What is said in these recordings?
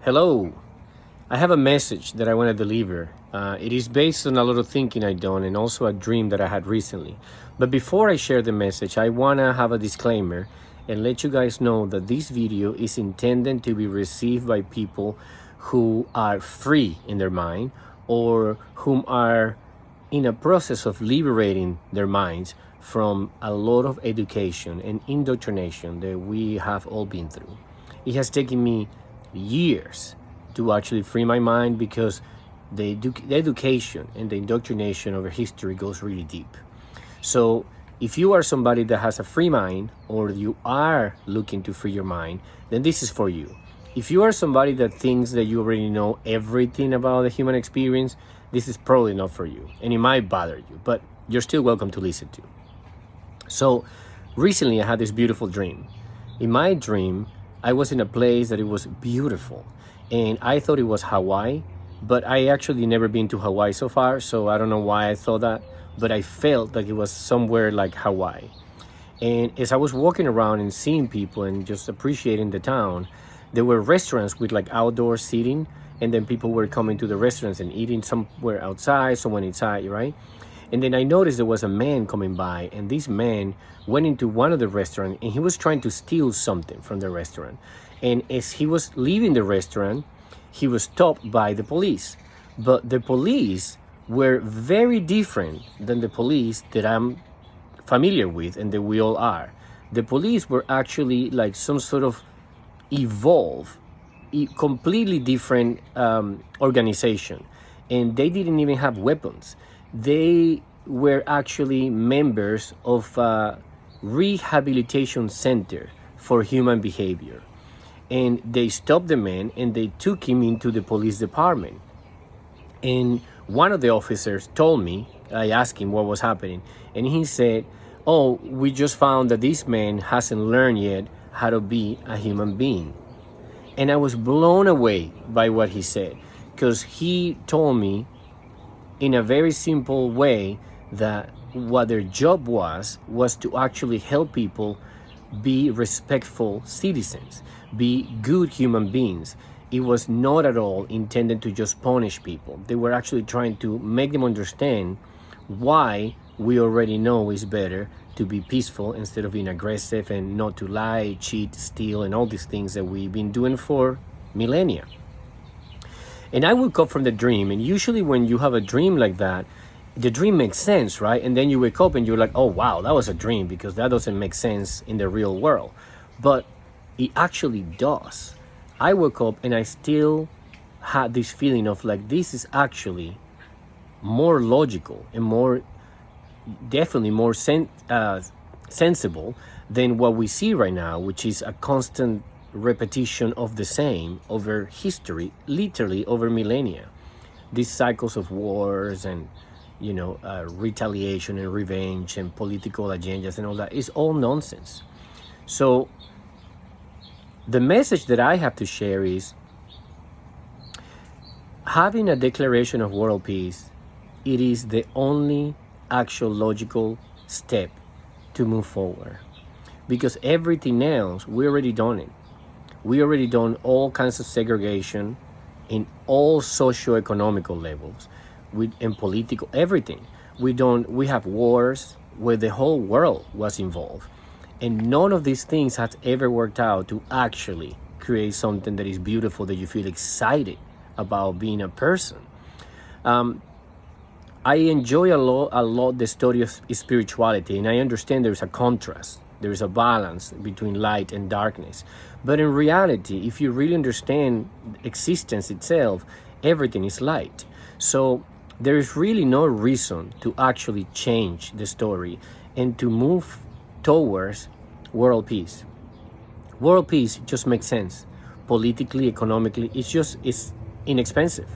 Hello, I have a message that I want to deliver. It is based on a lot of thinking I've done and also a dream that I had recently. But before I share the message, I want to have a disclaimer and let you guys know that this video is intended to be received by people who are free in their mind or whom are in a process of liberating their minds from a lot of education and indoctrination that we have all been through. It has taken me years to actually free my mind because the education and the indoctrination over history goes really deep. So if you are somebody that has a free mind or you are looking to free your mind, then this is for you. If you are somebody that thinks that you already know everything about the human experience, this is probably not for you and it might bother you, but you're still welcome to listen to. So recently I had this beautiful dream. In my dream, I was in a place that it was beautiful and I thought it was Hawaii, but I actually never been to Hawaii so far, so I don't know why I thought that, but I felt like it was somewhere like Hawaii. And as I was walking around and seeing people and just appreciating the town, there were restaurants with like outdoor seating, and then people were coming to the restaurants and eating somewhere outside, someone inside, right? And then I noticed there was a man coming by, and this man went into one of the restaurants and he was trying to steal something from the restaurant. And as he was leaving the restaurant, he was stopped by the police. But the police were very different than the police that I'm familiar with and that we all are. The police were actually like some sort of completely different organization. And they didn't even have weapons. They were actually members of a rehabilitation center for human behavior. And they stopped the man and they took him into the police department. And one of the officers told me, I asked him what was happening, and he said, "Oh, we just found that this man hasn't learned yet how to be a human being." And I was blown away by what he said, because he told me in a very simple way that what their job was to actually help people be respectful citizens, be good human beings. It was not at all intended to just punish people. They were actually trying to make them understand why we already know it's better to be peaceful instead of being aggressive and not to lie, cheat, steal, and all these things that we've been doing for millennia. And I woke up from the dream, and usually when you have a dream like that, the dream makes sense, right? And then you wake up and you're like, oh wow, that was a dream, because that doesn't make sense in the real world. But it actually does. I woke up and I still had this feeling of like, this is actually more logical and definitely more sensible than what we see right now, which is a constant repetition of the same over history, literally over millennia. These cycles of wars and retaliation and revenge and political agendas and all that is all nonsense. So the message that I have to share is having a declaration of world peace. It is the only actual logical step to move forward, because everything else we already done it. We already done all kinds of segregation in all socio-economical levels, in political, everything. We have wars where the whole world was involved. And none of these things has ever worked out to actually create something that is beautiful, that you feel excited about being a person. I enjoy a lot the study of spirituality, and I understand there's a contrast. There's a balance between light and darkness. But in reality, if you really understand existence itself, everything is light. So there is really no reason to actually change the story and to move towards world peace. World peace just makes sense. Politically, economically, it's inexpensive.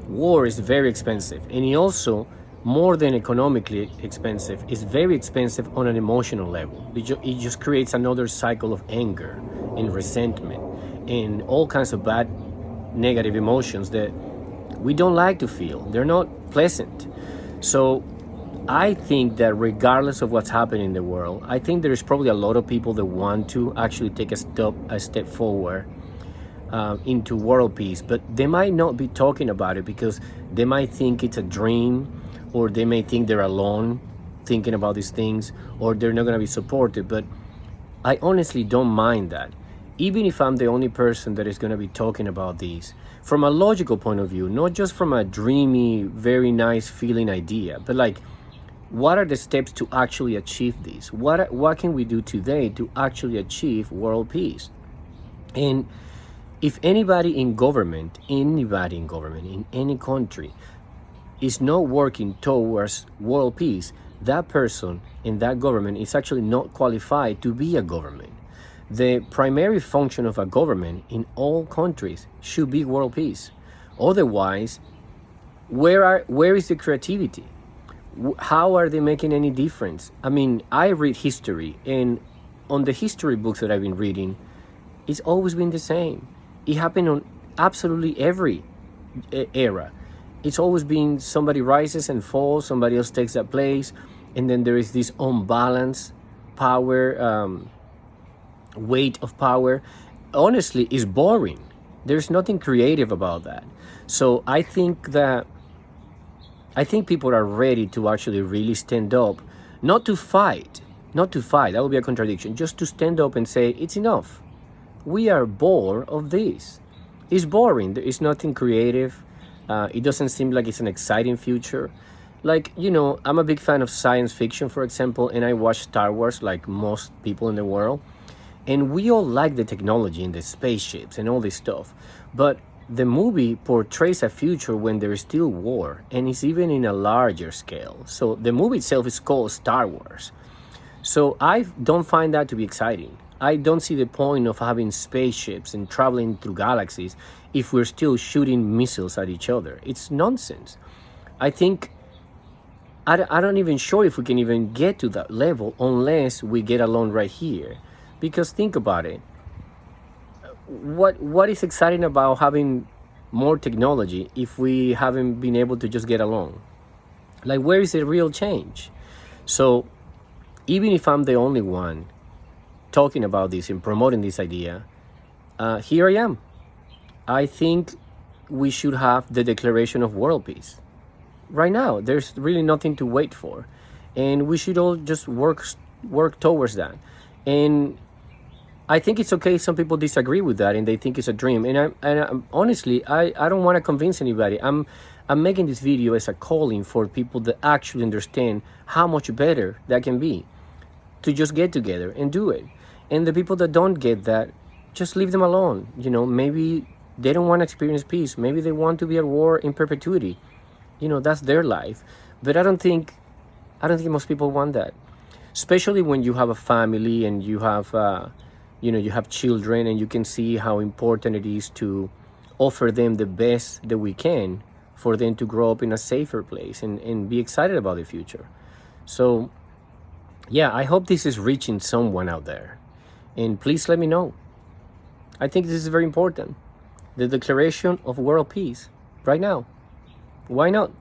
War is very expensive, and it also, more than economically expensive, is very expensive on an emotional level. It just creates another cycle of anger and resentment and all kinds of bad negative emotions that we don't like to feel. They're not pleasant. So I think that regardless of what's happening in the world, I think there is probably a lot of people that want to actually take a step forward into world peace, but they might not be talking about it because they might think it's a dream, or they may think they're alone thinking about these things, or they're not going to be supported. But I honestly don't mind that. Even if I'm the only person that is going to be talking about these from a logical point of view, not just from a dreamy, very nice feeling idea, but like, what are the steps to actually achieve this? What can we do today to actually achieve world peace? And if anybody in government, in any country, is not working towards world peace, that person in that government is actually not qualified to be a government. The primary function of a government in all countries should be world peace. Otherwise, where is the creativity? How are they making any difference? I mean, I read history, and on the history books that I've been reading, it's always been the same. It happened on absolutely every era. It's always been somebody rises and falls, somebody else takes that place, and then there is this unbalanced power, weight of power. Honestly, it's boring. There's nothing creative about that. So I think people are ready to actually really stand up, not to fight, that would be a contradiction, just to stand up and say, it's enough. We are bored of this. It's boring. There is nothing creative. It doesn't seem like it's an exciting future. Like, I'm a big fan of science fiction, for example, and I watch Star Wars like most people in the world. And we all like the technology and the spaceships and all this stuff. But the movie portrays a future when there is still war, and it's even in a larger scale. So the movie itself is called Star Wars. So I don't find that to be exciting. I don't see the point of having spaceships and traveling through galaxies if we're still shooting missiles at each other. It's nonsense. I think I don't even sure if we can even get to that level unless we get along right here. Because think about it. What is exciting about having more technology if we haven't been able to just get along? Like, where is the real change? So even if I'm the only one talking about this and promoting this idea, here I am. I think we should have the declaration of world peace right now. There's really nothing to wait for, and we should all just work towards that. And I think it's okay if some people disagree with that and they think it's a dream. And honestly, I don't want to convince anybody. I'm making this video as a calling for people that actually understand how much better that can be, to just get together and do it. And the people that don't get that, just leave them alone. Maybe they don't want to experience peace. Maybe they want to be at war in perpetuity. That's their life. But I don't think most people want that. Especially when you have a family and you have you have children, and you can see how important it is to offer them the best that we can for them to grow up in a safer place and be excited about the future. So yeah, I hope this is reaching someone out there. And please let me know. I think this is very important. The declaration of world peace right now. Why not?